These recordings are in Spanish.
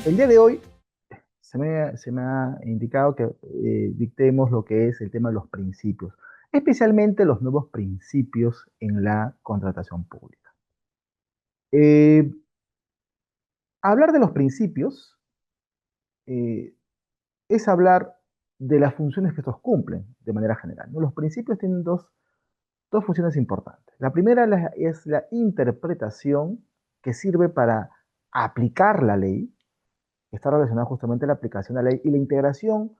El día de hoy se me ha indicado que dictemos lo que es el tema de los principios, especialmente los nuevos principios en la contratación pública. Eh, Hablar de los principios eh, es hablar de las funciones que estos cumplen de manera general, ¿no? Los principios tienen dos funciones importantes. La primera es la interpretación que sirve para aplicar la ley, que está relacionada justamente a la aplicación de la ley, y la integración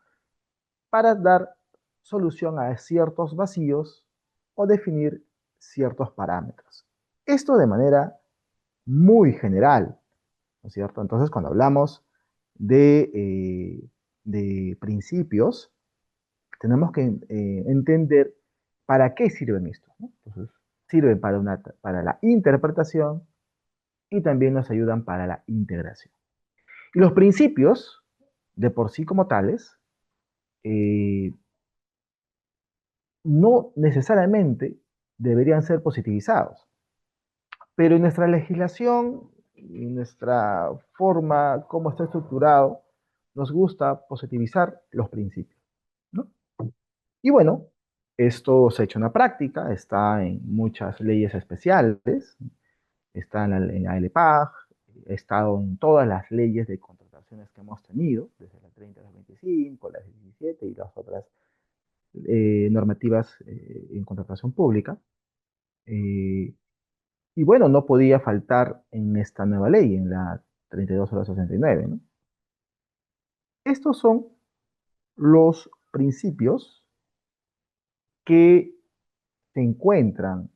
para dar solución a ciertos vacíos o definir ciertos parámetros. Esto de manera muy general, ¿no es cierto? Entonces, cuando hablamos de principios, tenemos que entender para qué sirven estos, ¿no? Entonces, sirven para la interpretación y también nos ayudan para la integración. Y los principios, de por sí como tales, eh, no necesariamente deberían ser positivizados, pero en nuestra legislación, en nuestra forma, cómo está estructurado, nos gusta positivizar los principios, ¿no? Y bueno, esto se ha hecho en la práctica, está en muchas leyes especiales, está en la LPAG, ha estado en todas las leyes de contrataciones que hemos tenido, desde la 30 a la 25, la 17 y las otras normativas en contratación pública. Eh, y bueno, no podía faltar en esta nueva ley, en la 32/69, ¿no? Estos son los principios que se encuentran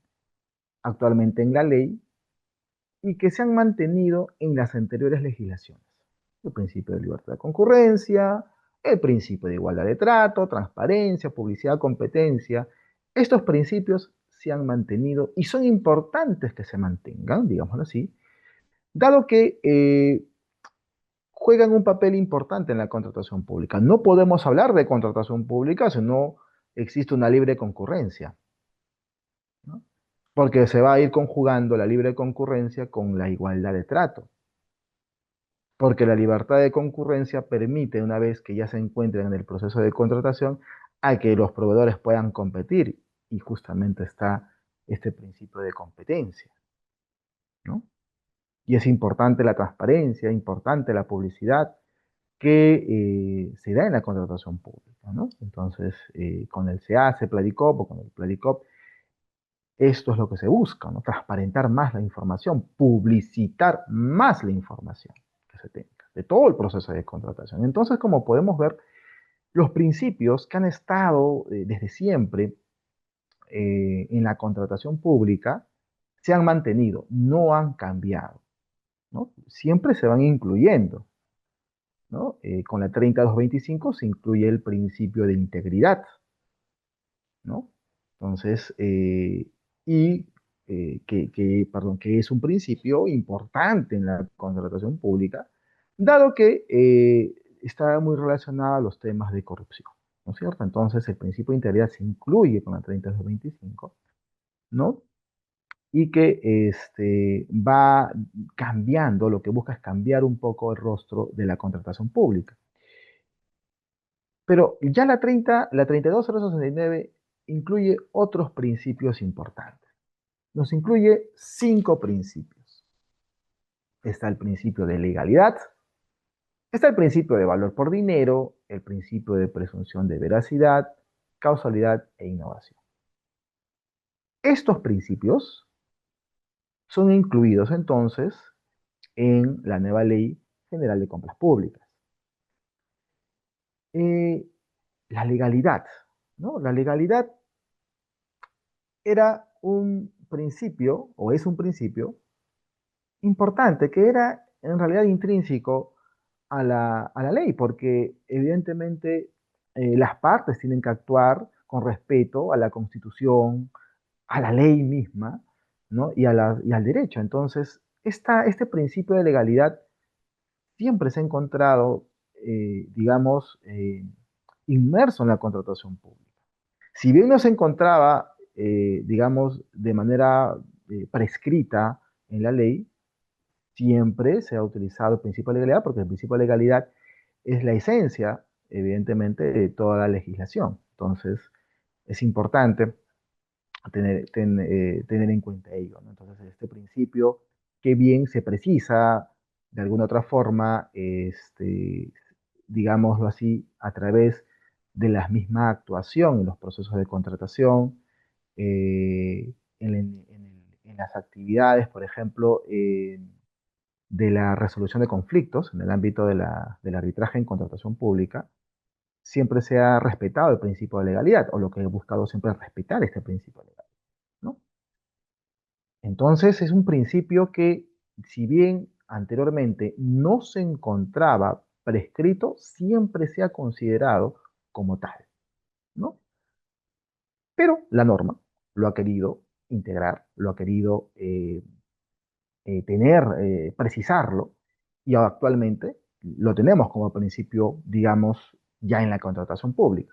actualmente en la ley y que se han mantenido en las anteriores legislaciones. El principio de libertad de concurrencia, el principio de igualdad de trato, transparencia, publicidad, competencia. Estos principios se han mantenido y son importantes que se mantengan, digámoslo así, dado que juegan un papel importante en la contratación pública. No podemos hablar de contratación pública si no existe una libre concurrencia, ¿no? Porque se va a ir conjugando la libre concurrencia con la igualdad de trato. Porque la libertad de concurrencia permite, una vez que ya se encuentren en el proceso de contratación, a que los proveedores puedan competir. Y justamente está este principio de competencia, ¿no? Y es importante la transparencia, importante la publicidad que se da en la contratación pública, ¿no? Entonces, con el SEACE, Pladicop o con el Pladicop, esto es lo que se busca, ¿no? Transparentar más la información, publicitar más la información que se tenga de todo el proceso de contratación. Entonces, como podemos ver, los principios que han estado desde siempre en la contratación pública se han mantenido, no han cambiado, ¿no? Siempre se van incluyendo, ¿no? Con la 3225 se incluye el principio de integridad, ¿no? Entonces, perdón, que es un principio importante en la contratación pública, dado que está muy relacionado a los temas de corrupción, ¿no es cierto? Entonces, el principio de integridad se incluye con la 3225, ¿no? Y que va cambiando, lo que busca es cambiar un poco el rostro de la contratación pública. Pero ya la 32/069 incluye otros principios importantes. Nos incluye 5 principios. Está el principio de legalidad, está el principio de valor por dinero, el principio de presunción de veracidad, causalidad e innovación. Estos principios son incluidos entonces en la nueva Ley General de Compras Públicas. Eh, la legalidad, ¿no? La legalidad era un principio, o es un principio, importante, que era en realidad intrínseco a la ley, porque evidentemente las partes tienen que actuar con respeto a la Constitución, a la ley misma, ¿no? Y al derecho. Entonces, este principio de legalidad siempre se ha encontrado, digamos, inmerso en la contratación pública. Si bien no se encontraba, digamos, de manera prescrita en la ley, siempre se ha utilizado el principio de legalidad porque el principio de legalidad es la esencia, evidentemente, de toda la legislación. Entonces, es importante tener en cuenta ello, ¿no? Entonces, este principio, que bien se precisa de alguna otra forma, digámoslo así, a través de la misma actuación en los procesos de contratación, en las actividades, por ejemplo, de la resolución de conflictos en el ámbito del arbitraje en contratación pública, siempre se ha respetado el principio de legalidad, o lo que he buscado siempre es respetar este principio legal, ¿no? Entonces, es un principio que, si bien anteriormente no se encontraba prescrito, siempre se ha considerado como tal, ¿no? Pero la norma lo ha querido integrar, lo ha querido precisarlo, y actualmente lo tenemos como principio, digamos, ya en la contratación pública.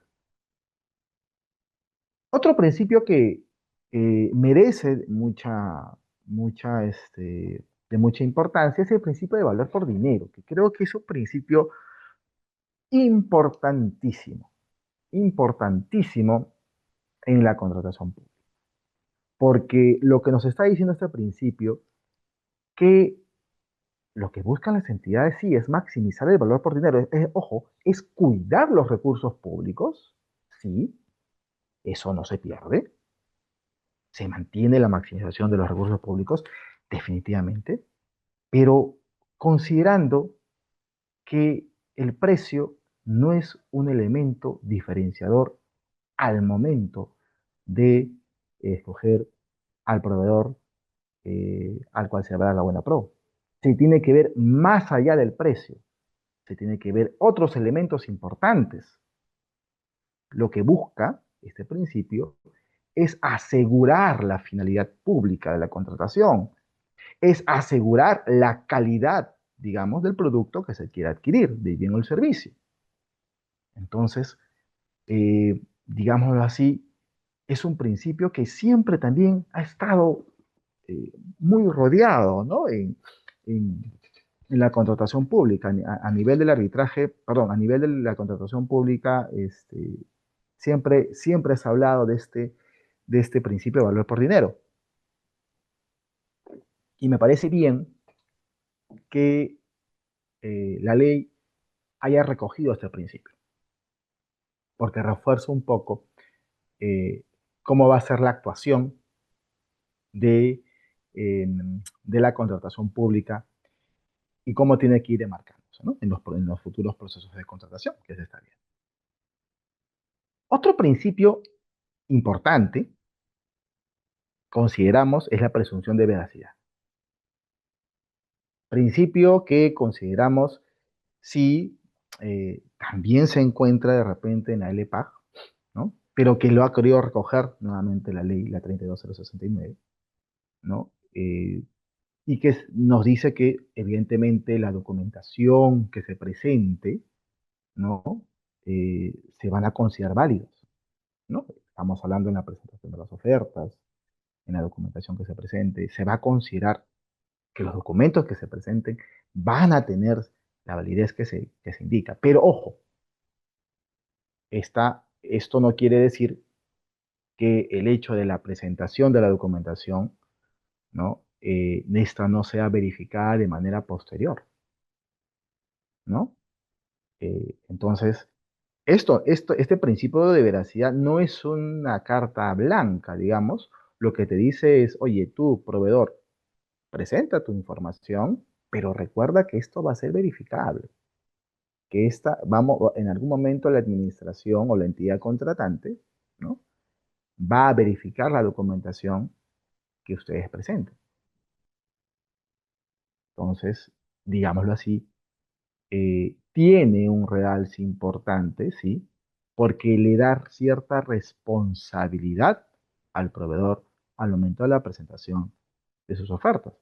Otro principio que merece de mucha importancia es el principio de valor por dinero, que creo que es un principio importantísimo, importantísimo en la contratación pública. Porque lo que nos está diciendo este principio, que lo que buscan las entidades sí es maximizar el valor por dinero, ojo, es cuidar los recursos públicos, sí, eso no se pierde, se mantiene la maximización de los recursos públicos, definitivamente, pero considerando que el precio no es un elemento diferenciador al momento de escoger al proveedor al cual se va a dar la buena pro. Se tiene que ver más allá del precio, se tiene que ver otros elementos importantes. Lo que busca este principio es asegurar la finalidad pública de la contratación, es asegurar la calidad, digamos, del producto que se quiere adquirir, del bien o el servicio. Entonces, digámoslo así, es un principio que siempre también ha estado muy rodeado, ¿no? En, en la contratación pública, a nivel del arbitraje, perdón, a nivel de la contratación pública, siempre se ha hablado de este principio de valor por dinero. Y me parece bien que la ley haya recogido este principio, porque refuerza un poco eh, cómo va a ser la actuación de, de la contratación pública y cómo tiene que ir demarcándose, ¿no? En los futuros procesos de contratación, que se está bien. Otro principio importante, consideramos, es la presunción de veracidad. Principio que consideramos si también se encuentra de repente en la LPAG, ¿no? Pero que lo ha querido recoger nuevamente la ley, la 32069, ¿no? Y que nos dice que evidentemente la documentación que se presente, ¿no? Se van a considerar válidos, ¿no? Estamos hablando en la presentación de las ofertas, en la documentación que se presente, se va a considerar que los documentos que se presenten van a tener la validez que se indica. Pero ojo, esto no quiere decir que el hecho de la presentación de la documentación, ¿no? Esta no sea verificada de manera posterior, ¿no? Entonces, este principio de veracidad no es una carta blanca, digamos. Lo que te dice es, oye, tú, proveedor, presenta tu información, pero recuerda que esto va a ser verificable, que en algún momento la administración o la entidad contratante, ¿no? Va a verificar la documentación que ustedes presenten. Entonces, digámoslo así, tiene un realce importante, ¿sí? Porque le da cierta responsabilidad al proveedor al momento de la presentación de sus ofertas,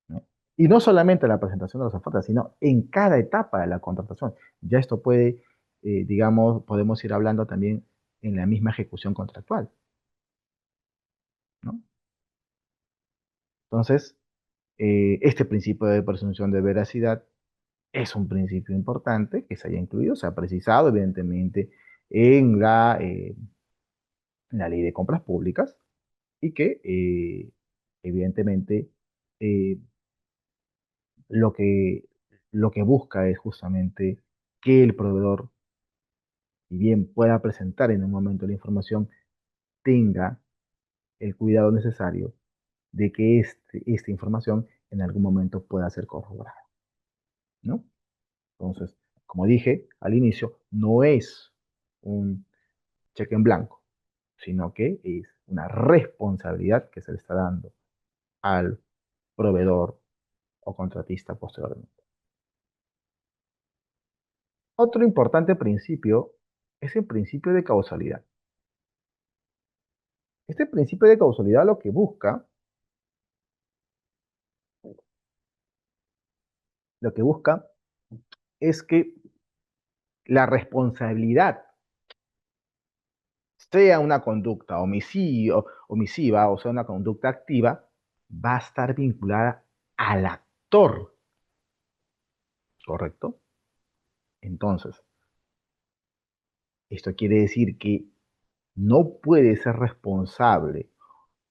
¿no? Y no solamente la presentación de las ofertas, sino en cada etapa de la contratación. Ya esto puede, digamos, podemos ir hablando también en la misma ejecución contractual, ¿no? Entonces, Este principio de presunción de veracidad es un principio importante que se haya incluido, se ha precisado evidentemente en la ley de compras públicas y que evidentemente eh, lo que, lo que busca es justamente que el proveedor, si bien pueda presentar en un momento la información, tenga el cuidado necesario de que esta información en algún momento pueda ser corroborada, ¿no? Entonces, como dije al inicio, no es un cheque en blanco, sino que es una responsabilidad que se le está dando al proveedor o contratista posteriormente. Otro importante principio es el principio de causalidad. Este principio de causalidad lo que busca es que la responsabilidad, sea una conducta omisiva o sea una conducta activa, va a estar vinculada al actor, ¿correcto? Entonces, esto quiere decir que no puede ser responsable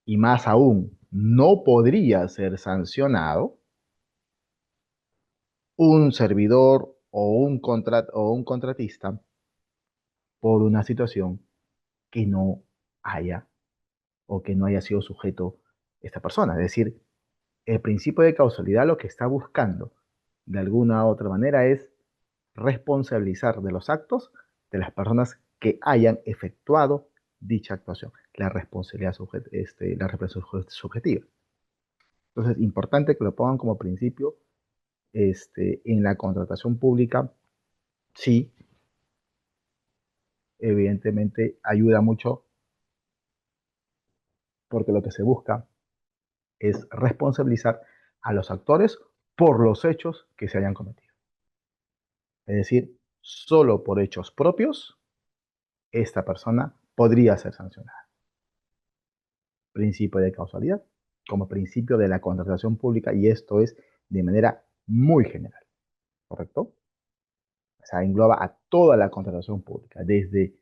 y más aún, no podría ser sancionado un servidor o un contratista por una situación que no haya o que no haya sido sujeto esta persona. Es decir, el principio de causalidad lo que está buscando de alguna u otra manera es responsabilizar de los actos de las personas que hayan efectuado dicha actuación, la responsabilidad subjetiva. Entonces, importante que lo pongan como principio en la contratación pública, sí, evidentemente ayuda mucho porque lo que se busca es responsabilizar a los actores por los hechos que se hayan cometido. Es decir, solo por hechos propios, esta persona podría ser sancionada. Principio de causalidad como principio de la contratación pública y esto es de manera muy general, ¿correcto? O sea, engloba a toda la contratación pública, desde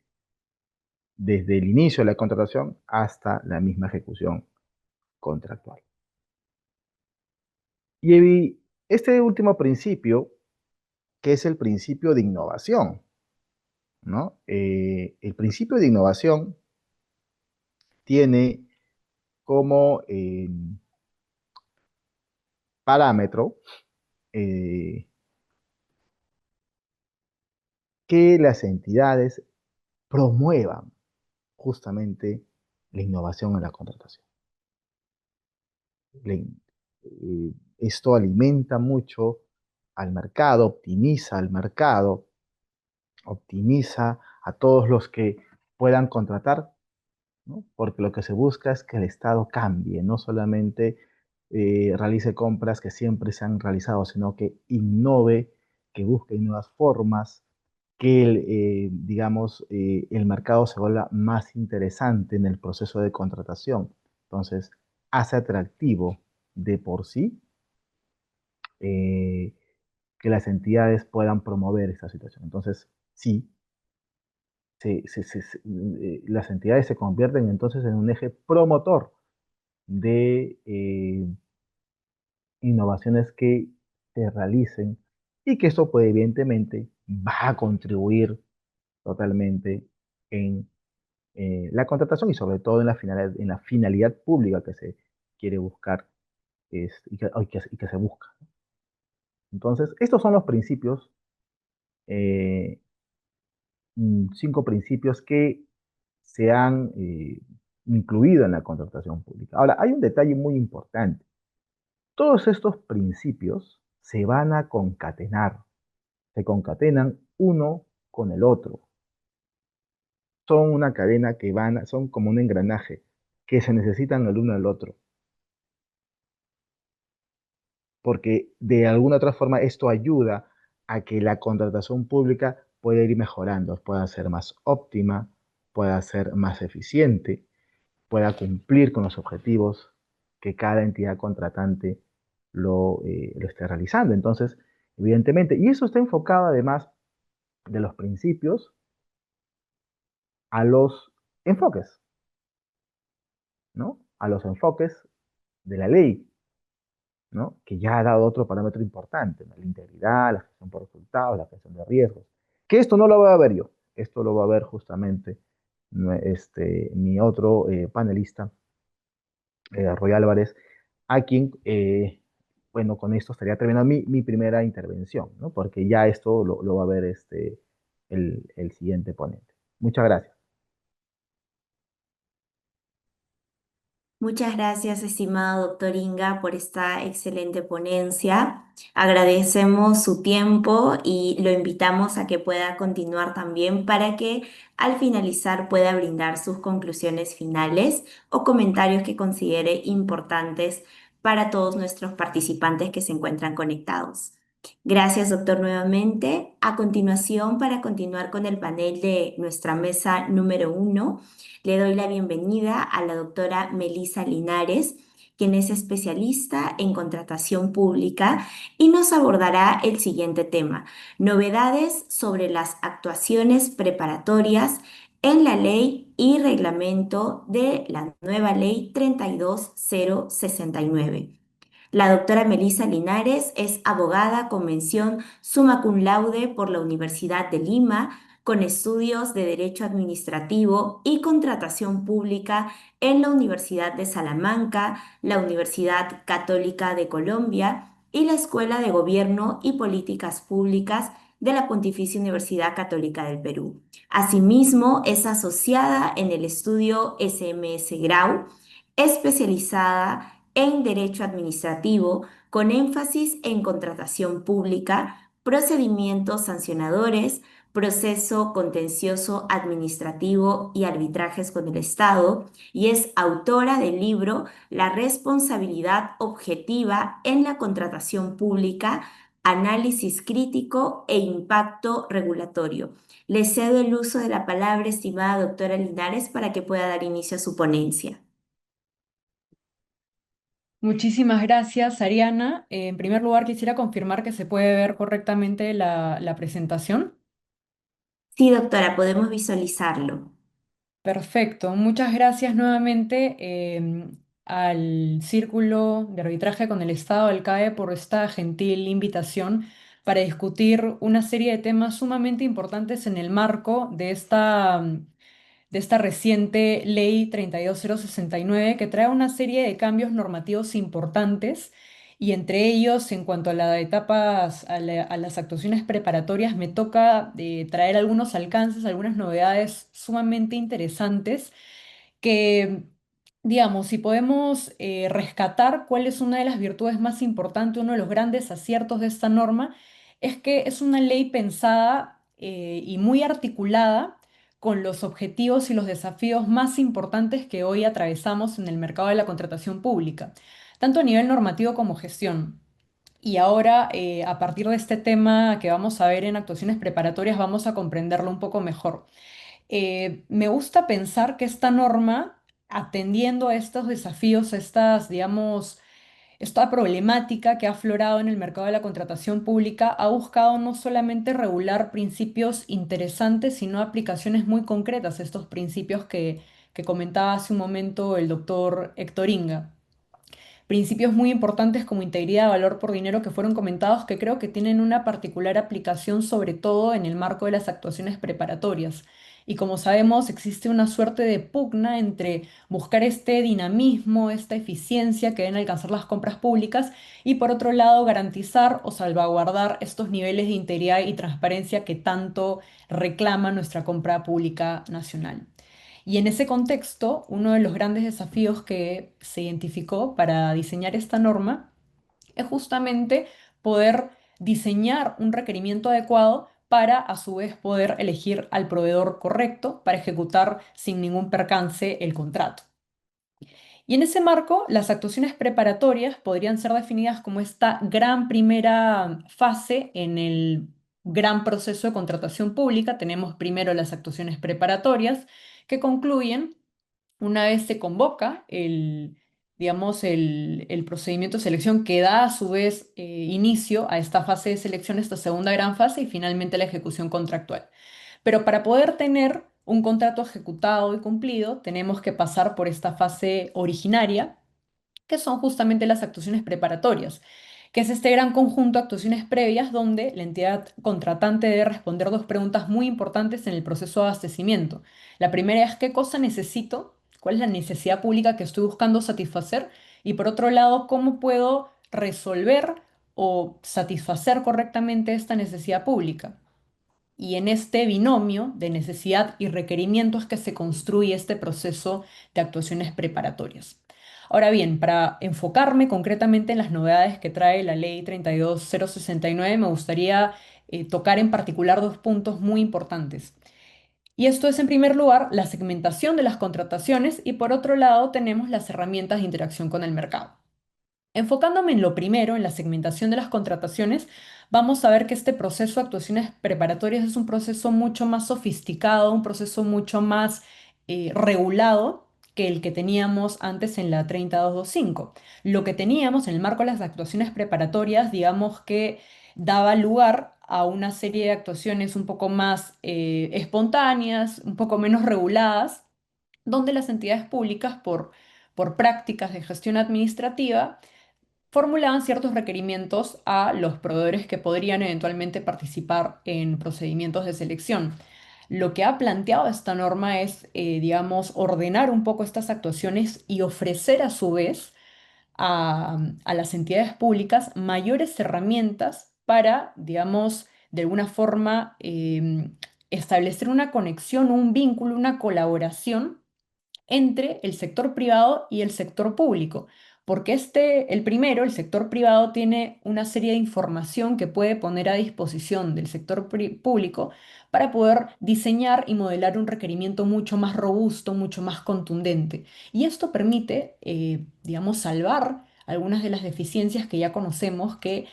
el inicio de la contratación hasta la misma ejecución contractual. Y este último principio, que es el principio de innovación, ¿no? El principio de innovación tiene como parámetro eh, que las entidades promuevan justamente la innovación en la contratación. Esto alimenta mucho al mercado, optimiza al mercado, optimiza a todos los que puedan contratar, ¿no? Porque lo que se busca es que el Estado cambie, no solamente realice compras que siempre se han realizado, sino que innove, que busque nuevas formas, que digamos, el mercado se vuelva más interesante en el proceso de contratación. Entonces, hace atractivo de por sí eh, que las entidades puedan promover esta situación. Entonces, sí, las entidades se convierten entonces en un eje promotor de innovaciones que se realicen y que esto pues evidentemente va a contribuir totalmente en la contratación y sobre todo en la finalidad pública que se quiere buscar y que se busca. Entonces, estos son los principios, eh, 5 principios que se han incluido en la contratación pública. Ahora, hay un detalle muy importante. Todos estos principios se van a concatenar, se concatenan uno con el otro. Son una cadena son como un engranaje que se necesitan el uno al otro, porque de alguna otra forma esto ayuda a que la contratación pública pueda ir mejorando, pueda ser más óptima, pueda ser más eficiente, pueda cumplir con los objetivos que cada entidad contratante lo esté realizando. Entonces, evidentemente, y eso está enfocado además de los principios a los enfoques, ¿no? A los enfoques de la ley, ¿no? Que ya ha dado otro parámetro importante, ¿no? La integridad, la gestión por resultados, la gestión de riesgos. Que esto no lo voy a ver yo, esto lo va a ver justamente mi otro panelista, Roy Álvarez, a quien, bueno, con esto estaría terminando mi primera intervención, ¿no? Porque ya esto lo va a ver el siguiente ponente. Muchas gracias. Muchas gracias, estimado doctor Inga, por esta excelente ponencia. Agradecemos su tiempo y lo invitamos a que pueda continuar también para que al finalizar pueda brindar sus conclusiones finales o comentarios que considere importantes para todos nuestros participantes que se encuentran conectados. Gracias, doctor, nuevamente. A continuación, para continuar con el panel de nuestra mesa número uno, le doy la bienvenida a la doctora Melisa Linares, quien es especialista en contratación pública y nos abordará el siguiente tema: novedades sobre las actuaciones preparatorias en la ley y reglamento de la nueva ley 32069. La doctora Melisa Linares es abogada con mención summa cum laude por la Universidad de Lima, con estudios de Derecho Administrativo y Contratación Pública en la Universidad de Salamanca, la Universidad Católica de Colombia y la Escuela de Gobierno y Políticas Públicas de la Pontificia Universidad Católica del Perú. Asimismo, es asociada en el estudio SMS Grau, especializada en Derecho Administrativo, con énfasis en contratación pública, procedimientos sancionadores, proceso contencioso administrativo y arbitrajes con el Estado, y es autora del libro La responsabilidad objetiva en la contratación pública, análisis crítico e impacto regulatorio. Le cedo el uso de la palabra, estimada doctora Linares, para que pueda dar inicio a su ponencia. Muchísimas gracias, Ariana. En primer lugar, quisiera confirmar que se puede ver correctamente la presentación. Sí, doctora, podemos visualizarlo. Perfecto. Muchas gracias nuevamente al Círculo de Arbitraje con el Estado del CAE por esta gentil invitación para discutir una serie de temas sumamente importantes en el marco de esta reciente ley 32069 que trae una serie de cambios normativos importantes y entre ellos, en cuanto a las etapas, a las actuaciones preparatorias, me toca traer algunos alcances, algunas novedades sumamente interesantes que, digamos, si podemos rescatar cuál es una de las virtudes más importantes, uno de los grandes aciertos de esta norma, es que es una ley pensada y muy articulada con los objetivos y los desafíos más importantes que hoy atravesamos en el mercado de la contratación pública, tanto a nivel normativo como gestión. Y ahora, a partir de este tema que vamos a ver en actuaciones preparatorias, vamos a comprenderlo un poco mejor. Me gusta pensar que esta norma, atendiendo a estos desafíos, estas, digamos, esta problemática que ha aflorado en el mercado de la contratación pública, ha buscado no solamente regular principios interesantes, sino aplicaciones muy concretas a estos principios que comentaba hace un momento el doctor Héctor Inga. Principios muy importantes como integridad, valor por dinero que fueron comentados, que creo que tienen una particular aplicación sobre todo en el marco de las actuaciones preparatorias. Y como sabemos, existe una suerte de pugna entre buscar este dinamismo, esta eficiencia que deben alcanzar las compras públicas y por otro lado garantizar o salvaguardar estos niveles de integridad y transparencia que tanto reclama nuestra compra pública nacional. Y en ese contexto, uno de los grandes desafíos que se identificó para diseñar esta norma es justamente poder diseñar un requerimiento adecuado para a su vez poder elegir al proveedor correcto para ejecutar sin ningún percance el contrato. Y en ese marco, las actuaciones preparatorias podrían ser definidas como esta gran primera fase en el gran proceso de contratación pública. Tenemos primero las actuaciones preparatorias que concluyen una vez se convoca digamos, el procedimiento de selección que da a su vez inicio a esta fase de selección, esta segunda gran fase y finalmente la ejecución contractual. Pero para poder tener un contrato ejecutado y cumplido, tenemos que pasar por esta fase originaria, que son justamente las actuaciones preparatorias, que es este gran conjunto de actuaciones previas donde la entidad contratante debe responder dos preguntas muy importantes en el proceso de abastecimiento. La primera es qué cosa necesito, cuál es la necesidad pública que estoy buscando satisfacer, y por otro lado, cómo puedo resolver o satisfacer correctamente esta necesidad pública. Y en este binomio de necesidad y requerimientos que se construye este proceso de actuaciones preparatorias. Ahora bien, para enfocarme concretamente en las novedades que trae la Ley 32069, me gustaría tocar en particular dos puntos muy importantes. Y esto es, en primer lugar, la segmentación de las contrataciones y por otro lado tenemos las herramientas de interacción con el mercado. Enfocándome en lo primero, en la segmentación de las contrataciones, vamos a ver que este proceso de actuaciones preparatorias es un proceso mucho más sofisticado, un proceso mucho más regulado que el que teníamos antes en la 30225. Lo que teníamos en el marco de las actuaciones preparatorias, digamos que daba lugar a una serie de actuaciones un poco más espontáneas, un poco menos reguladas, donde las entidades públicas, por prácticas de gestión administrativa, formulaban ciertos requerimientos a los proveedores que podrían eventualmente participar en procedimientos de selección. Lo que ha planteado esta norma es, digamos, ordenar un poco estas actuaciones y ofrecer a su vez a las entidades públicas mayores herramientas para, digamos, de alguna forma establecer una conexión, un vínculo, una colaboración entre el sector privado y el sector público, porque el primero, el sector privado, tiene una serie de información que puede poner a disposición del sector público para poder diseñar y modelar un requerimiento mucho más robusto, mucho más contundente. Y esto permite, digamos, salvar algunas de las deficiencias que ya conocemos que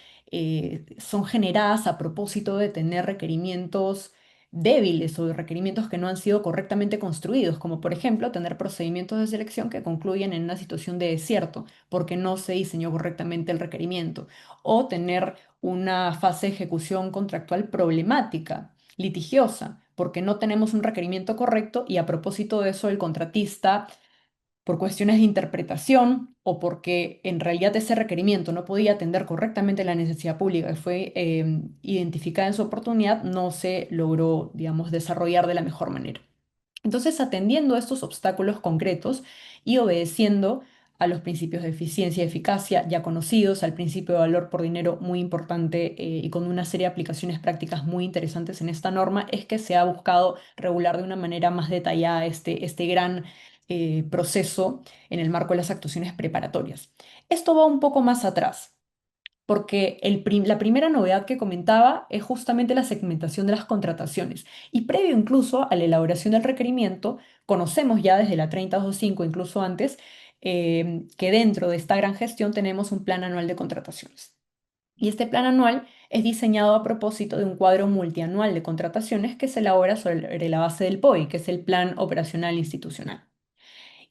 son generadas a propósito de tener requerimientos débiles o de requerimientos que no han sido correctamente construidos, como por ejemplo tener procedimientos de selección que concluyen en una situación de desierto porque no se diseñó correctamente el requerimiento, o tener una fase de ejecución contractual problemática, litigiosa, porque no tenemos un requerimiento correcto y a propósito de eso el contratista, por cuestiones de interpretación o porque en realidad ese requerimiento no podía atender correctamente la necesidad pública que fue identificada en su oportunidad, no se logró, digamos, desarrollar de la mejor manera. Entonces, atendiendo a estos obstáculos concretos y obedeciendo a los principios de eficiencia y eficacia ya conocidos, al principio de valor por dinero muy importante y con una serie de aplicaciones prácticas muy interesantes en esta norma, es que se ha buscado regular de una manera más detallada este gran proceso en el marco de las actuaciones preparatorias. Esto va un poco más atrás porque la primera novedad que comentaba es justamente la segmentación de las contrataciones. Y previo incluso a la elaboración del requerimiento, conocemos ya desde la 3025, incluso antes, que dentro de esta gran gestión tenemos un plan anual de contrataciones. Y este plan anual es diseñado a propósito de un cuadro multianual de contrataciones que se elabora sobre la base del POI, que es el Plan Operacional Institucional.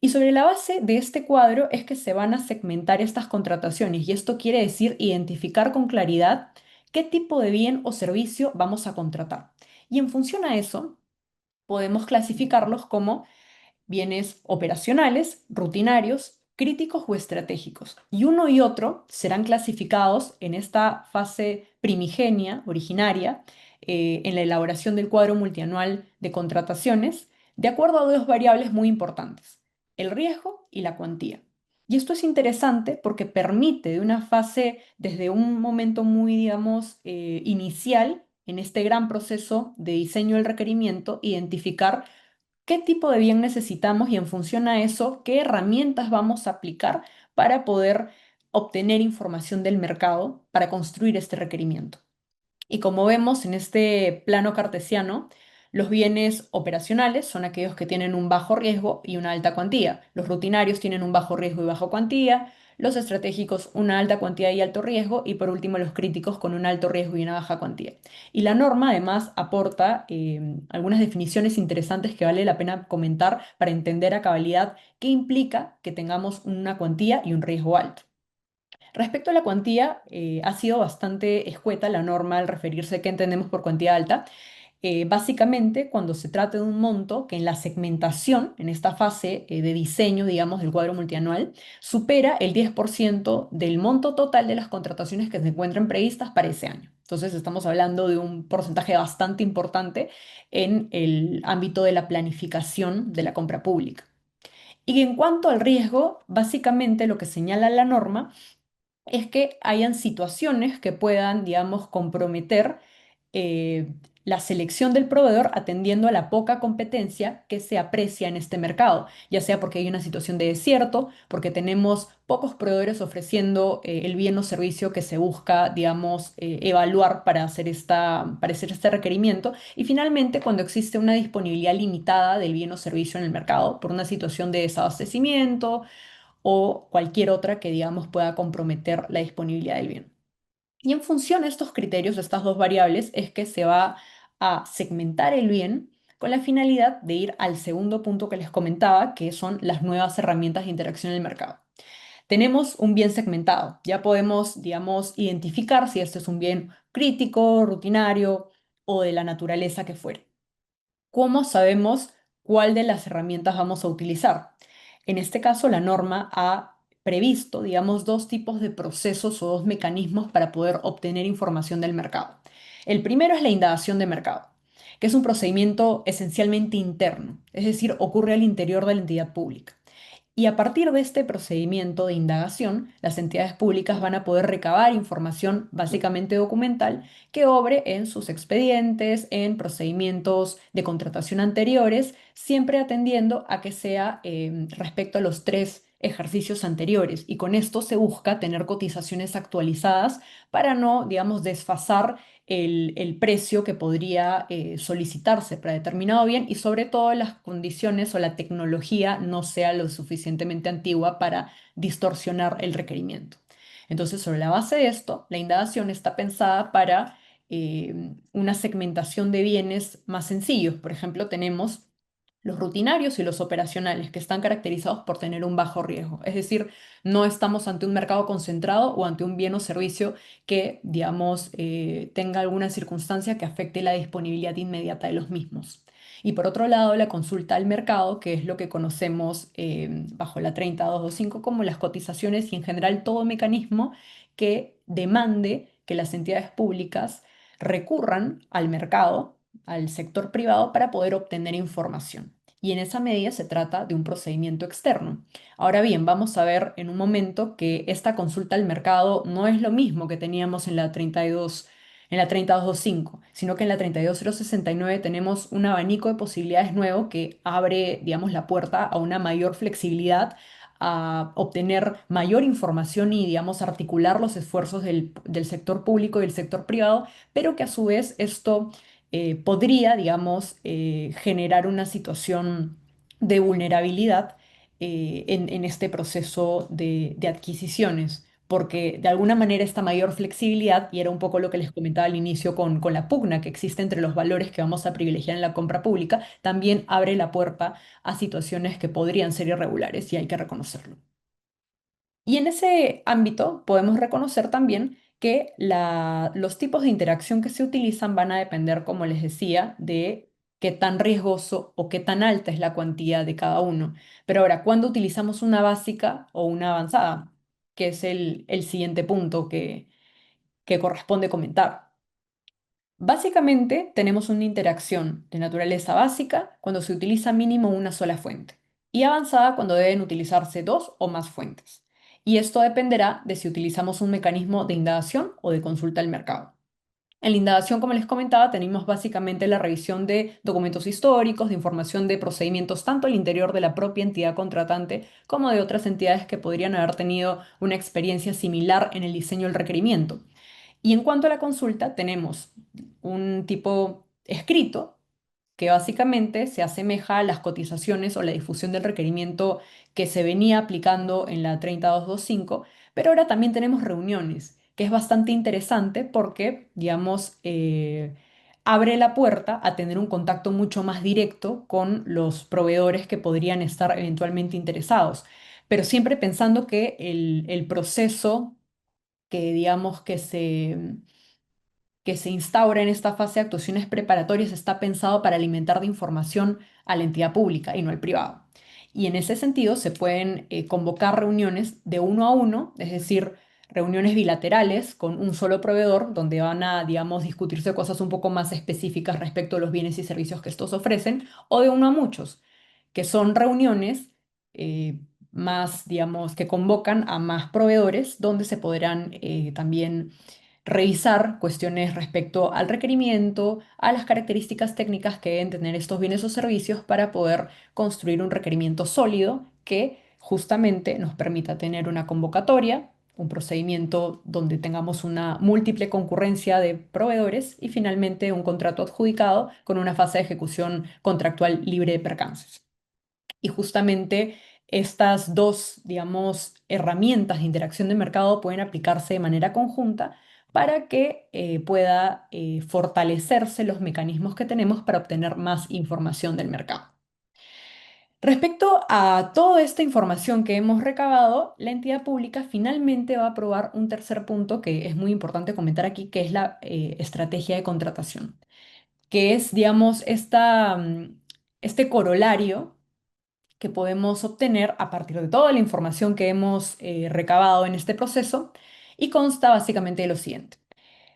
Y sobre la base de este cuadro es que se van a segmentar estas contrataciones y esto quiere decir identificar con claridad qué tipo de bien o servicio vamos a contratar. Y en función a eso, podemos clasificarlos como bienes operacionales, rutinarios, críticos o estratégicos. Y uno y otro serán clasificados en esta fase primigenia, originaria, en la elaboración del cuadro multianual de contrataciones, de acuerdo a dos variables muy importantes, el riesgo y la cuantía. Y esto es interesante porque permite de una fase, desde un momento muy, digamos, inicial, en este gran proceso de diseño del requerimiento, identificar qué tipo de bien necesitamos y en función a eso, qué herramientas vamos a aplicar para poder obtener información del mercado para construir este requerimiento. Y como vemos en este plano cartesiano, los bienes operacionales son aquellos que tienen un bajo riesgo y una alta cuantía. Los rutinarios tienen un bajo riesgo y baja cuantía. los estratégicos una alta cuantía y alto riesgo, y por último los críticos con un alto riesgo y una baja cuantía. Y la norma además aporta algunas definiciones interesantes que vale la pena comentar para entender a cabalidad qué implica que tengamos una cuantía y un riesgo alto. Respecto a la cuantía, ha sido bastante escueta la norma al referirse a qué entendemos por cuantía alta. Básicamente, cuando se trata de un monto que en la segmentación, en esta fase de diseño, digamos, del cuadro multianual, supera el 10% del monto total de las contrataciones que se encuentran previstas para ese año. Entonces, estamos hablando de un porcentaje bastante importante en el ámbito de la planificación de la compra pública. Y en cuanto al riesgo, básicamente lo que señala la norma es que hayan situaciones que puedan, digamos, comprometer eh, la selección del proveedor atendiendo a la poca competencia que se aprecia en este mercado, ya sea porque hay una situación de desierto, porque tenemos pocos proveedores ofreciendo el bien o servicio que se busca, digamos, evaluar para hacer este requerimiento, y finalmente cuando existe una disponibilidad limitada del bien o servicio en el mercado por una situación de desabastecimiento o cualquier otra que, digamos, pueda comprometer la disponibilidad del bien. Y en función de estos criterios, de estas dos variables, es que se va a segmentar el bien con la finalidad de ir al segundo punto que les comentaba, que son las nuevas herramientas de interacción en el mercado. Tenemos un bien segmentado, ya podemos, digamos, identificar si este es un bien crítico, rutinario o de la naturaleza que fuere. ¿Cómo sabemos cuál de las herramientas vamos a utilizar? En este caso, la norma ha previsto, digamos, dos tipos de procesos o dos mecanismos para poder obtener información del mercado. El primero es la indagación de mercado, que es un procedimiento esencialmente interno, es decir, ocurre al interior de la entidad pública. Y a partir de este procedimiento de indagación, las entidades públicas van a poder recabar información básicamente documental que obre en sus expedientes, en procedimientos de contratación anteriores, siempre atendiendo a que sea respecto a los tres ejercicios anteriores. Y con esto se busca tener cotizaciones actualizadas para no, digamos, desfasar el precio que podría solicitarse para determinado bien, y sobre todo las condiciones o la tecnología no sea lo suficientemente antigua para distorsionar el requerimiento. Entonces, sobre la base de esto, la indagación está pensada para una segmentación de bienes más sencillos. Por ejemplo, tenemos los rutinarios y los operacionales, que están caracterizados por tener un bajo riesgo. Es decir, no estamos ante un mercado concentrado o ante un bien o servicio que, digamos, tenga alguna circunstancia que afecte la disponibilidad inmediata de los mismos. Y por otro lado, la consulta al mercado, que es lo que conocemos bajo la 30225 como las cotizaciones, y en general todo mecanismo que demande que las entidades públicas recurran al mercado, al sector privado, para poder obtener información. Y en esa medida se trata de un procedimiento externo. Ahora bien, vamos a ver en un momento que esta consulta al mercado no es lo mismo que teníamos en la 32, en la 30225, sino que en la 32069 tenemos un abanico de posibilidades nuevo que abre, digamos, la puerta a una mayor flexibilidad, a obtener mayor información y, digamos, articular los esfuerzos del sector público y del sector privado, pero que a su vez esto podría, digamos, generar una situación de vulnerabilidad en este proceso de adquisiciones, porque de alguna manera esta mayor flexibilidad, y era un poco lo que les comentaba al inicio con la pugna que existe entre los valores que vamos a privilegiar en la compra pública, también abre la puerta a situaciones que podrían ser irregulares y hay que reconocerlo. Y en ese ámbito podemos reconocer también que los tipos de interacción que se utilizan van a depender, como les decía, de qué tan riesgoso o qué tan alta es la cuantía de cada uno. Pero ahora, ¿cuándo utilizamos una básica o una avanzada? Que es el siguiente punto que corresponde comentar. Básicamente, tenemos una interacción de naturaleza básica cuando se utiliza mínimo una sola fuente, y avanzada cuando deben utilizarse dos o más fuentes. Y esto dependerá de si utilizamos un mecanismo de indagación o de consulta al mercado. En la indagación, como les comentaba, tenemos básicamente la revisión de documentos históricos, de información de procedimientos tanto al interior de la propia entidad contratante como de otras entidades que podrían haber tenido una experiencia similar en el diseño del requerimiento. Y en cuanto a la consulta, tenemos un tipo escrito que básicamente se asemeja a las cotizaciones o la difusión del requerimiento que se venía aplicando en la 30225, pero ahora también tenemos reuniones, que es bastante interesante porque, digamos, abre la puerta a tener un contacto mucho más directo con los proveedores que podrían estar eventualmente interesados, pero siempre pensando que el proceso que, digamos, que se instaura en esta fase de actuaciones preparatorias está pensado para alimentar de información a la entidad pública y no al privado. Y en ese sentido se pueden convocar reuniones de uno a uno, es decir, reuniones bilaterales con un solo proveedor, donde van a, digamos, discutirse cosas un poco más específicas respecto a los bienes y servicios que estos ofrecen, o de uno a muchos, que son reuniones más, digamos, que convocan a más proveedores, donde se podrán también revisar cuestiones respecto al requerimiento, a las características técnicas que deben tener estos bienes o servicios para poder construir un requerimiento sólido que justamente nos permita tener una convocatoria, un procedimiento donde tengamos una múltiple concurrencia de proveedores y finalmente un contrato adjudicado con una fase de ejecución contractual libre de percances. Y justamente estas dos, digamos, herramientas de interacción de mercado pueden aplicarse de manera conjunta para que pueda fortalecerse los mecanismos que tenemos para obtener más información del mercado. Respecto a toda esta información que hemos recabado, la entidad pública finalmente va a aprobar un tercer punto que es muy importante comentar aquí, que es la estrategia de contratación, que es, digamos, este corolario que podemos obtener a partir de toda la información que hemos recabado en este proceso y consta básicamente de lo siguiente.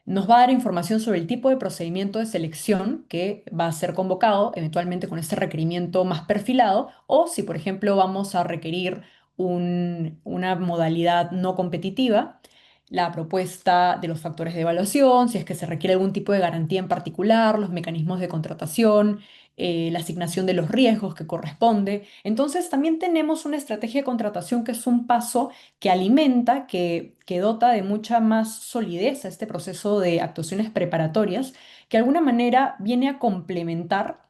Nos va a dar información sobre el tipo de procedimiento de selección que va a ser convocado, eventualmente con este requerimiento más perfilado, o si, por ejemplo, vamos a requerir una modalidad no competitiva, la propuesta de los factores de evaluación, si es que se requiere algún tipo de garantía en particular, los mecanismos de contratación, la asignación de los riesgos que corresponde. Entonces, también tenemos una estrategia de contratación que es un paso que alimenta, que dota de mucha más solidez a este proceso de actuaciones preparatorias, que de alguna manera viene a complementar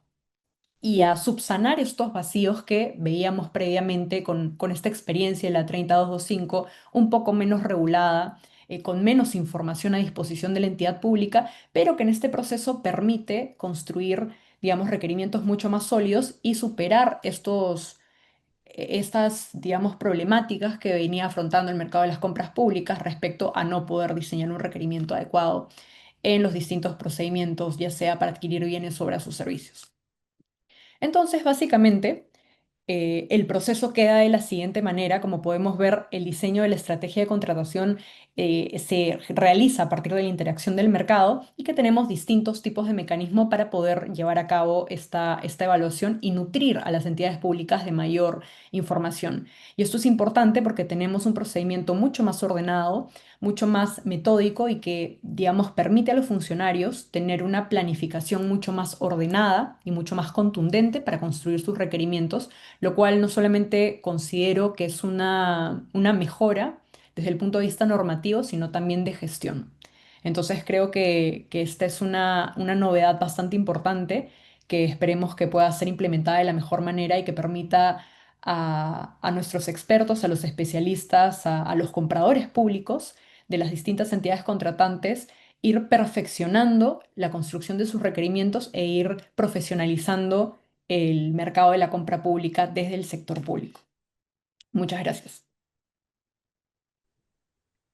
y a subsanar estos vacíos que veíamos previamente con esta experiencia de la 30225, un poco menos regulada, con menos información a disposición de la entidad pública, pero que en este proceso permite construir, digamos, requerimientos mucho más sólidos y superar estas, digamos, problemáticas que venía afrontando el mercado de las compras públicas respecto a no poder diseñar un requerimiento adecuado en los distintos procedimientos, ya sea para adquirir bienes, obras o servicios. Entonces, básicamente, el proceso queda de la siguiente manera. Como podemos ver, el diseño de la estrategia de contratación se realiza a partir de la interacción del mercado y que tenemos distintos tipos de mecanismos para poder llevar a cabo esta evaluación y nutrir a las entidades públicas de mayor información. Y esto es importante porque tenemos un procedimiento mucho más ordenado, mucho más metódico y que, digamos, permite a los funcionarios tener una planificación mucho más ordenada y mucho más contundente para construir sus requerimientos, lo cual no solamente considero que es una mejora desde el punto de vista normativo, sino también de gestión. Entonces creo que esta es una novedad bastante importante que esperemos que pueda ser implementada de la mejor manera y que permita a nuestros expertos, a los especialistas, a los compradores públicos de las distintas entidades contratantes, ir perfeccionando la construcción de sus requerimientos e ir profesionalizando el mercado de la compra pública desde el sector público. Muchas gracias.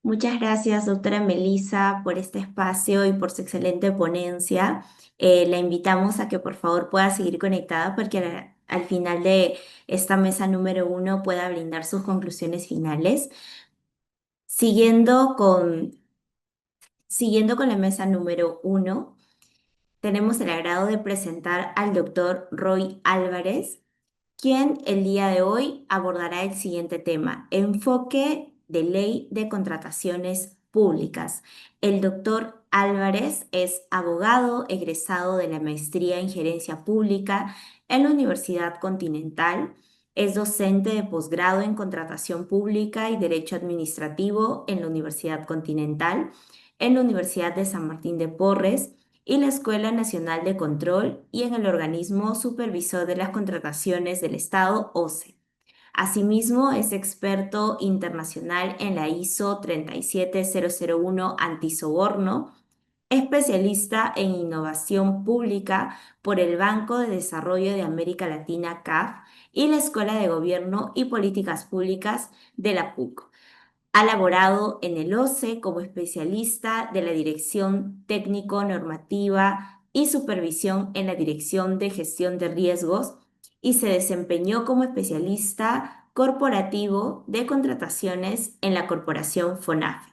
Muchas gracias, doctora Melissa, por este espacio y por su excelente ponencia. La invitamos a que por favor pueda seguir conectada porque al final de esta mesa número 1 pueda brindar sus conclusiones finales. Siguiendo siguiendo con la mesa número 1, tenemos el agrado de presentar al doctor Roy Álvarez, quien el día de hoy abordará el siguiente tema: enfoque de ley de contrataciones públicas. El doctor Álvarez es abogado egresado de la maestría en gerencia pública en la Universidad Continental. Es docente de posgrado en contratación pública y derecho administrativo en la Universidad Continental, en la Universidad de San Martín de Porres y la Escuela Nacional de Control y en el Organismo Supervisor de las Contrataciones del Estado, OCE. Asimismo, es experto internacional en la ISO 37001 antisoborno, especialista en innovación pública por el Banco de Desarrollo de América Latina, CAF, y la Escuela de Gobierno y Políticas Públicas de la PUC. Ha laborado en el OCE como especialista de la Dirección Técnico-Normativa y Supervisión en la Dirección de Gestión de Riesgos y se desempeñó como especialista corporativo de contrataciones en la Corporación FONAFE.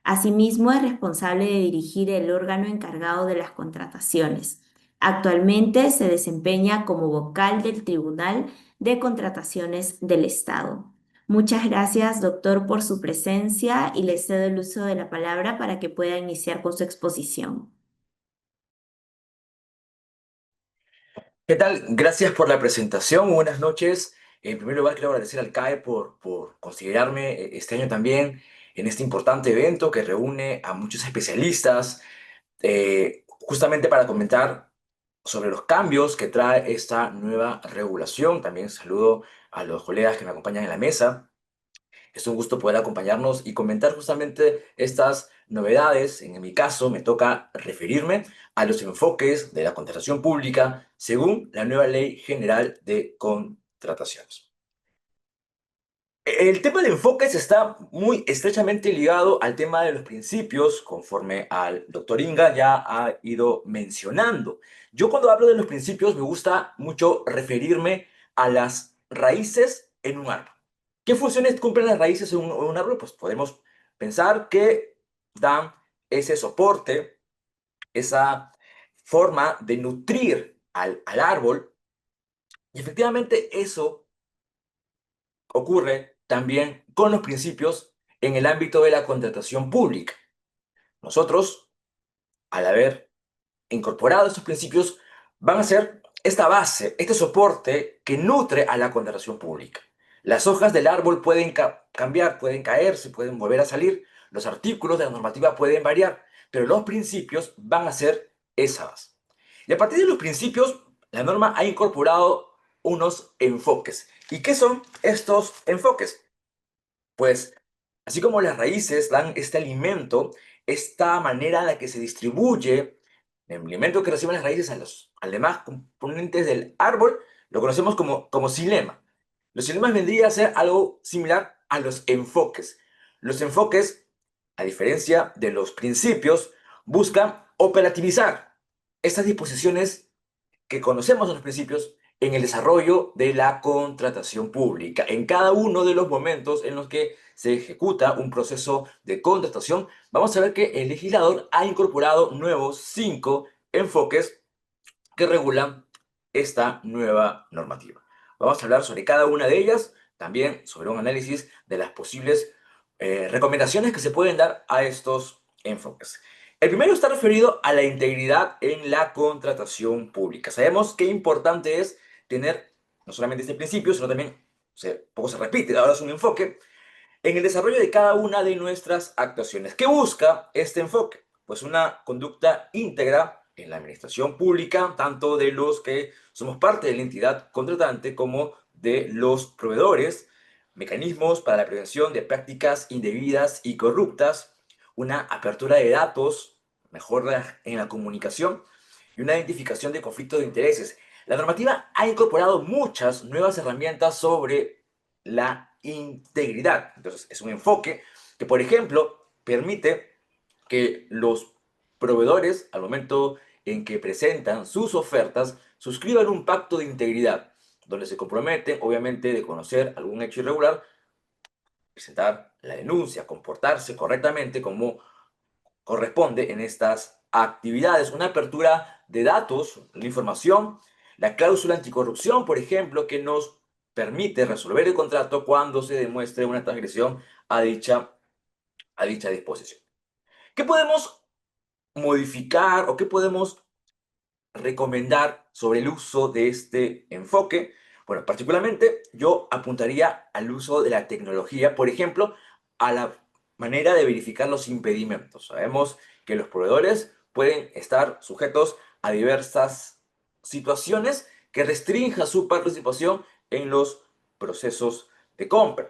Asimismo, es responsable de dirigir el órgano encargado de las contrataciones. Actualmente se desempeña como vocal del Tribunal de Contrataciones del Estado. Muchas gracias, doctor, por su presencia y le cedo el uso de la palabra para que pueda iniciar con su exposición. ¿Qué tal? Gracias por la presentación. Buenas noches. En primer lugar, quiero agradecer al CAE por considerarme este año también en este importante evento que reúne a muchos especialistas, justamente para comentar sobre los cambios que trae esta nueva regulación. También saludo a los colegas que me acompañan en la mesa. Es un gusto poder acompañarnos y comentar justamente estas novedades. En mi caso, me toca referirme a los enfoques de la contratación pública según la nueva Ley General de Contrataciones. El tema de enfoques está muy estrechamente ligado al tema de los principios, conforme al doctor Inga ya ha ido mencionando. Yo cuando hablo de los principios me gusta mucho referirme a las raíces en un árbol. ¿Qué funciones cumplen las raíces en un árbol? Pues podemos pensar que dan ese soporte, esa forma de nutrir al árbol, y efectivamente eso ocurre también con los principios en el ámbito de la contratación pública. Nosotros, al haber incorporado estos principios, van a ser esta base, este soporte que nutre a la contratación pública. Las hojas del árbol pueden cambiar, pueden caerse, pueden volver a salir, los artículos de la normativa pueden variar, pero los principios van a ser esa base. Y a partir de los principios, la norma ha incorporado unos enfoques. ¿Y qué son estos enfoques? Pues, así como las raíces dan este alimento, esta manera en la que se distribuye el alimento que reciben las raíces al demás componentes del árbol, lo conocemos como xilema. Los xilemas vendrían a ser algo similar a los enfoques. Los enfoques, a diferencia de los principios, buscan operativizar estas disposiciones que conocemos en los principios en el desarrollo de la contratación pública. En cada uno de los momentos en los que se ejecuta un proceso de contratación, vamos a ver que el legislador ha incorporado nuevos 5 enfoques que regulan esta nueva normativa. Vamos a hablar sobre cada una de ellas, también sobre un análisis de las posibles recomendaciones que se pueden dar a estos enfoques. El primero está referido a la integridad en la contratación pública. Sabemos qué importante es tener no solamente este principio, sino también, poco se repite, ahora es un enfoque, en el desarrollo de cada una de nuestras actuaciones. ¿Qué busca este enfoque? Pues una conducta íntegra en la administración pública, tanto de los que somos parte de la entidad contratante como de los proveedores, mecanismos para la prevención de prácticas indebidas y corruptas, una apertura de datos, mejora en la comunicación y una identificación de conflictos de intereses. La normativa ha incorporado muchas nuevas herramientas sobre la integridad. Entonces, es un enfoque que, por ejemplo, permite que los proveedores, al momento en que presentan sus ofertas, suscriban un pacto de integridad, donde se comprometen, obviamente, de conocer algún hecho irregular, presentar la denuncia, comportarse correctamente como corresponde en estas actividades. Una apertura de datos, la información, la cláusula anticorrupción, por ejemplo, que nos permite resolver el contrato cuando se demuestre una transgresión a dicha disposición. ¿Qué podemos modificar o qué podemos recomendar sobre el uso de este enfoque? Bueno, particularmente yo apuntaría al uso de la tecnología, por ejemplo, a la manera de verificar los impedimentos. Sabemos que los proveedores pueden estar sujetos a diversas situaciones que restrinjan su participación en los procesos de compra.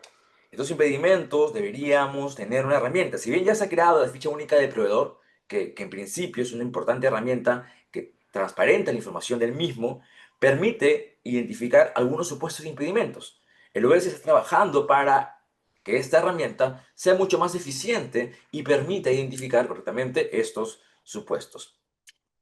Estos impedimentos deberíamos tener una herramienta. Si bien ya se ha creado la ficha única del proveedor, que en principio es una importante herramienta que transparenta la información del mismo, permite identificar algunos supuestos impedimentos. El OS está trabajando para que esta herramienta sea mucho más eficiente y permita identificar correctamente estos supuestos.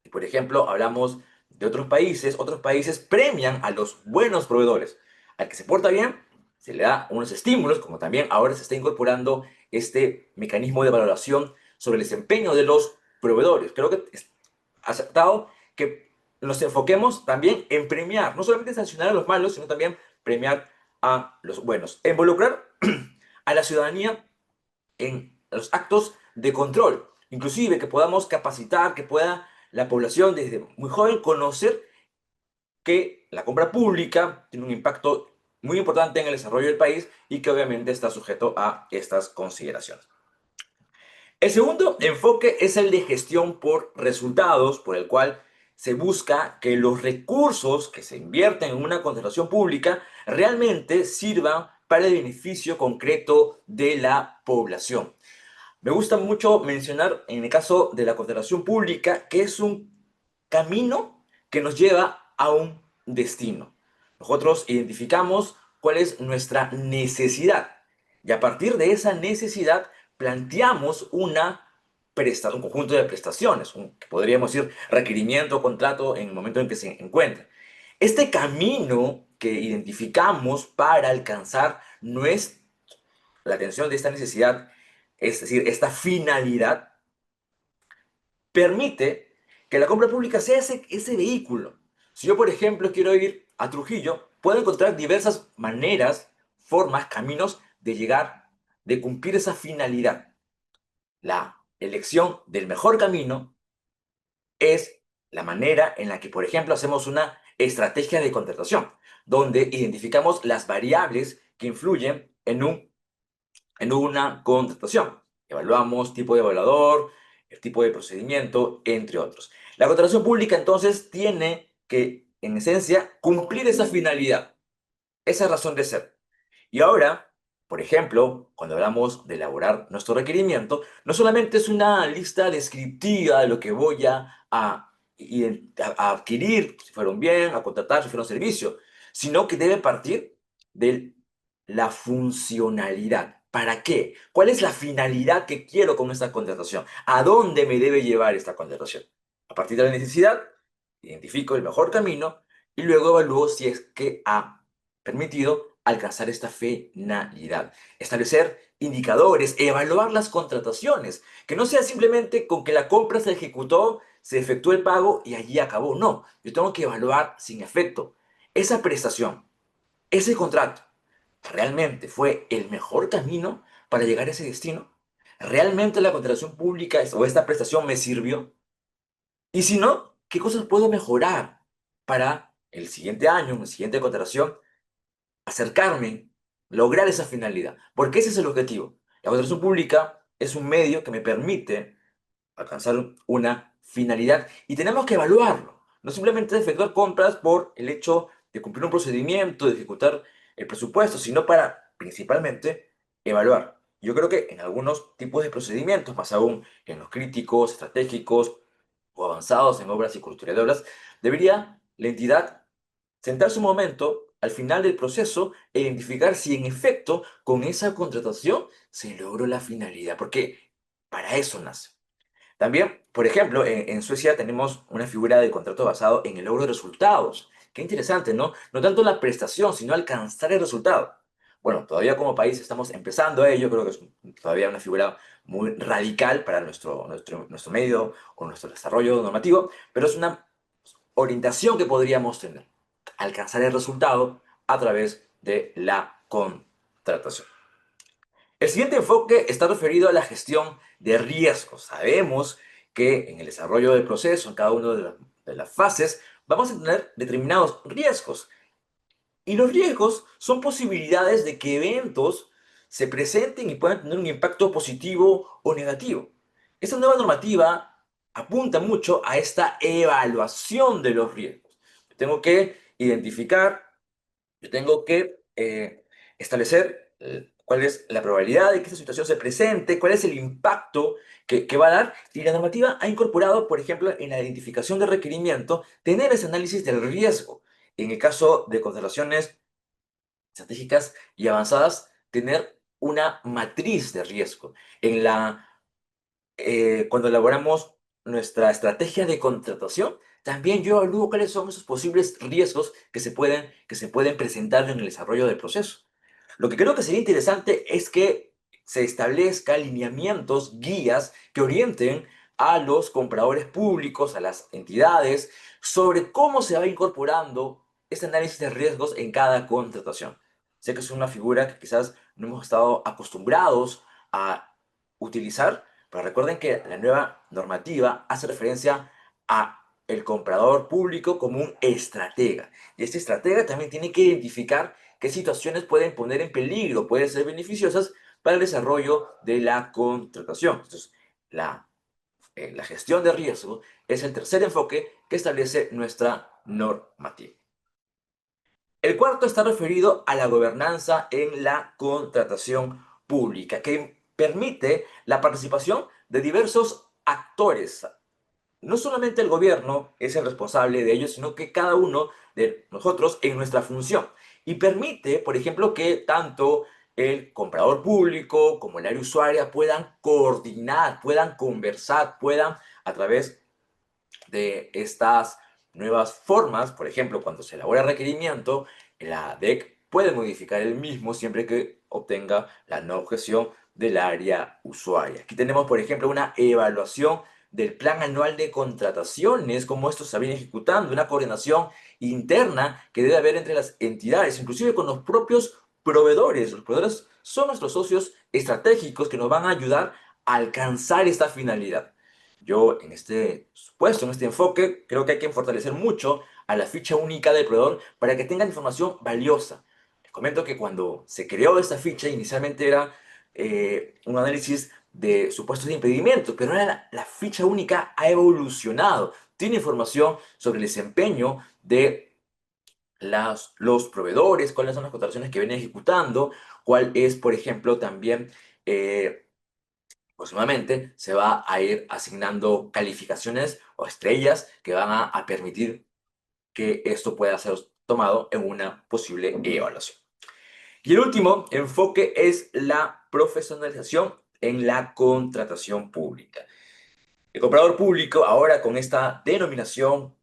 Y por ejemplo, hablamos de otros países premian a los buenos proveedores. Al que se porta bien, se le da unos estímulos, como también ahora se está incorporando este mecanismo de valoración sobre el desempeño de los proveedores. Creo que es acertado que nos enfoquemos también en premiar, no solamente sancionar a los malos, sino también premiar a los buenos. Involucrar a la ciudadanía en los actos de control, inclusive que podamos capacitar, que pueda la población desde muy joven conocer que la compra pública tiene un impacto muy importante en el desarrollo del país y que obviamente está sujeto a estas consideraciones. El segundo enfoque es el de gestión por resultados, por el cual se busca que los recursos que se invierten en una contratación pública realmente sirvan para el beneficio concreto de la población. Me gusta mucho mencionar en el caso de la contratación pública que es un camino que nos lleva a un destino. Nosotros identificamos cuál es nuestra necesidad y a partir de esa necesidad planteamos un conjunto de prestaciones, que podríamos decir requerimiento o contrato en el momento en que se encuentra. Este camino que identificamos para alcanzar la atención de esta necesidad, es decir, esta finalidad, permite que la compra pública sea ese vehículo. Si yo, por ejemplo, quiero ir a Trujillo, puedo encontrar diversas maneras, formas, caminos de llegar, de cumplir esa finalidad. La elección del mejor camino es la manera en la que, por ejemplo, hacemos una estrategia de contratación, donde identificamos las variables que influyen en una contratación. Evaluamos tipo de evaluador, el tipo de procedimiento, entre otros. La contratación pública entonces tiene que, en esencia, cumplir esa finalidad, esa razón de ser. Y ahora, por ejemplo, cuando hablamos de elaborar nuestro requerimiento, no solamente es una lista descriptiva de lo que voy a adquirir, si fuera un bien, a contratar, si fuera un servicio, sino que debe partir de la funcionalidad. ¿Para qué? ¿Cuál es la finalidad que quiero con esta contratación? ¿A dónde me debe llevar esta contratación? A partir de la necesidad, identifico el mejor camino y luego evalúo si es que ha permitido alcanzar esta finalidad. Establecer indicadores, evaluar las contrataciones, que no sea simplemente con que la compra se ejecutó, se efectuó el pago y allí acabó. No, yo tengo que evaluar sin efecto esa prestación, ese contrato. ¿Realmente fue el mejor camino para llegar a ese destino? ¿Realmente la contratación pública o esta prestación me sirvió? Y si no, ¿qué cosas puedo mejorar para el siguiente año, en la siguiente contratación, acercarme, lograr esa finalidad? Porque ese es el objetivo. La contratación pública es un medio que me permite alcanzar una finalidad y tenemos que evaluarlo. No simplemente efectuar compras por el hecho de cumplir un procedimiento, de ejecutar el presupuesto, sino para principalmente evaluar. Yo creo que en algunos tipos de procedimientos, más aún en los críticos, estratégicos o avanzados en obras y cultura de obras, debería la entidad sentarse un momento al final del proceso e identificar si en efecto con esa contratación se logró la finalidad, porque para eso nace. También, por ejemplo, en Suecia tenemos una figura de contrato basado en el logro de resultados. Qué interesante, ¿no? No tanto la prestación, sino alcanzar el resultado. Bueno, todavía como país estamos empezando a ello, creo que es todavía una figura muy radical para nuestro medio o nuestro desarrollo normativo, pero es una orientación que podríamos tener. Alcanzar el resultado a través de la contratación. El siguiente enfoque está referido a la gestión de riesgos. Sabemos que en el desarrollo del proceso, en cada una de las fases, vamos a tener determinados riesgos. Y los riesgos son posibilidades de que eventos se presenten y puedan tener un impacto positivo o negativo. Esta nueva normativa apunta mucho a esta evaluación de los riesgos. Yo tengo que identificar, yo tengo que establecer cuál es la probabilidad de que esta situación se presente, cuál es el impacto que va a dar. Y la normativa ha incorporado, por ejemplo, en la identificación de requerimiento, tener ese análisis del riesgo. En el caso de constelaciones estratégicas y avanzadas, tener una matriz de riesgo. Cuando elaboramos nuestra estrategia de contratación, también yo evalúo cuáles son esos posibles riesgos que se pueden presentar en el desarrollo del proceso. Lo que creo que sería interesante es que se establezca lineamientos, guías que orienten a los compradores públicos, a las entidades, sobre cómo se va incorporando este análisis de riesgos en cada contratación. Sé que es una figura que quizás no hemos estado acostumbrados a utilizar, pero recuerden que la nueva normativa hace referencia a el comprador público como un estratega. Y este estratega también tiene que identificar qué situaciones pueden poner en peligro, pueden ser beneficiosas para el desarrollo de la contratación. Entonces, la gestión de riesgo es el tercer enfoque que establece nuestra normativa. El cuarto está referido a la gobernanza en la contratación pública, que permite la participación de diversos actores. No solamente el gobierno es el responsable de ello, sino que cada uno de nosotros en nuestra función. Y permite, por ejemplo, que tanto el comprador público como el área usuaria puedan coordinar, puedan conversar, puedan, a través de estas nuevas formas, por ejemplo, cuando se elabora requerimiento, la DEC puede modificar el mismo siempre que obtenga la no objeción del área usuaria. Aquí tenemos, por ejemplo, una evaluación del plan anual de contrataciones, cómo esto se viene ejecutando, una coordinación interna que debe haber entre las entidades, inclusive con los propios proveedores. Los proveedores son nuestros socios estratégicos que nos van a ayudar a alcanzar esta finalidad. Yo, en este supuesto, en este enfoque, creo que hay que fortalecer mucho a la ficha única del proveedor para que tengan información valiosa. Les comento que cuando se creó esta ficha, inicialmente era un análisis de supuestos impedimentos, pero ahora la ficha única ha evolucionado. Tiene información sobre el desempeño de los proveedores, cuáles son las contrataciones que vienen ejecutando, cuál es, por ejemplo, también próximamente se va a ir asignando calificaciones o estrellas que van a permitir que esto pueda ser tomado en una posible evaluación. Y el último enfoque es la profesionalización en la contratación pública. El comprador público, ahora con esta denominación,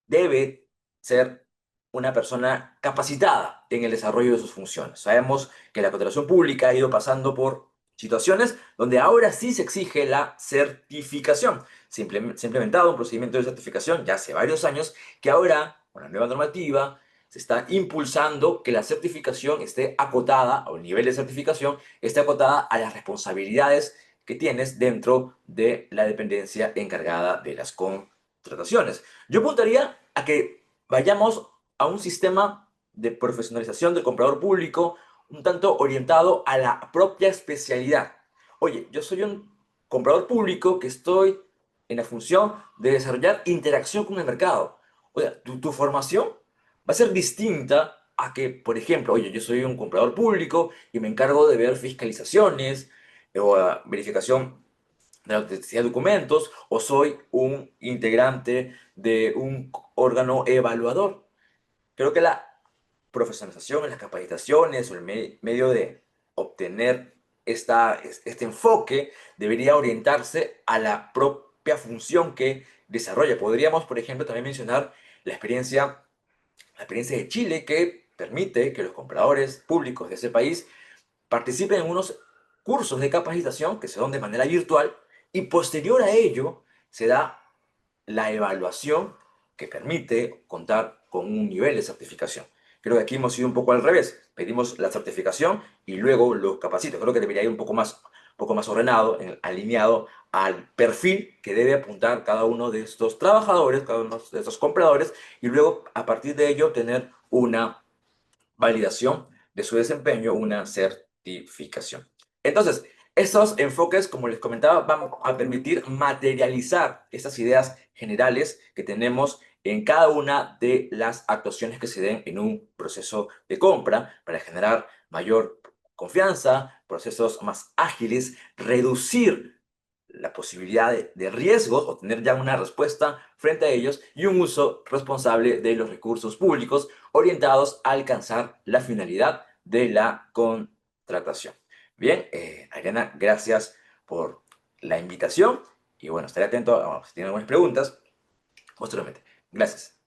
debe ser una persona capacitada en el desarrollo de sus funciones. Sabemos que la contratación pública ha ido pasando por situaciones donde ahora sí se exige la certificación. Se ha implementado un procedimiento de certificación ya hace varios años que ahora, con la nueva normativa, se está impulsando que la certificación esté acotada, o el nivel de certificación esté acotada a las responsabilidades que tienes dentro de la dependencia encargada de las contrataciones. Yo apuntaría a que vayamos a un sistema de profesionalización del comprador público un tanto orientado a la propia especialidad. Oye, yo soy un comprador público que estoy en la función de desarrollar interacción con el mercado. Oye, tu formación va a ser distinta a que, por ejemplo, oye, yo soy un comprador público y me encargo de ver fiscalizaciones o verificación de la autenticidad de documentos, o soy un integrante de un órgano evaluador. Creo que la profesionalización en las capacitaciones o el medio de obtener este enfoque debería orientarse a la propia función que desarrolla. Podríamos, por ejemplo, también mencionar la experiencia de Chile, que permite que los compradores públicos de ese país participen en unos cursos de capacitación que se dan de manera virtual, y posterior a ello se da la evaluación que permite contar con un nivel de certificación. Creo que aquí hemos ido un poco al revés. Pedimos la certificación y luego los capacitos. Creo que debería ir un poco más ordenado, alineado al perfil que debe apuntar cada uno de estos trabajadores, cada uno de estos compradores, y luego a partir de ello tener una validación de su desempeño, una certificación. Entonces, Estos enfoques, como les comentaba, van a permitir materializar estas ideas generales que tenemos en cada una de las actuaciones que se den en un proceso de compra para generar mayor confianza, procesos más ágiles, reducir la posibilidad de riesgos o tener ya una respuesta frente a ellos y un uso responsable de los recursos públicos orientados a alcanzar la finalidad de la contratación. Bien, Ariana, gracias por la invitación y bueno, estaré atento a si tienen algunas preguntas posteriormente. Gracias.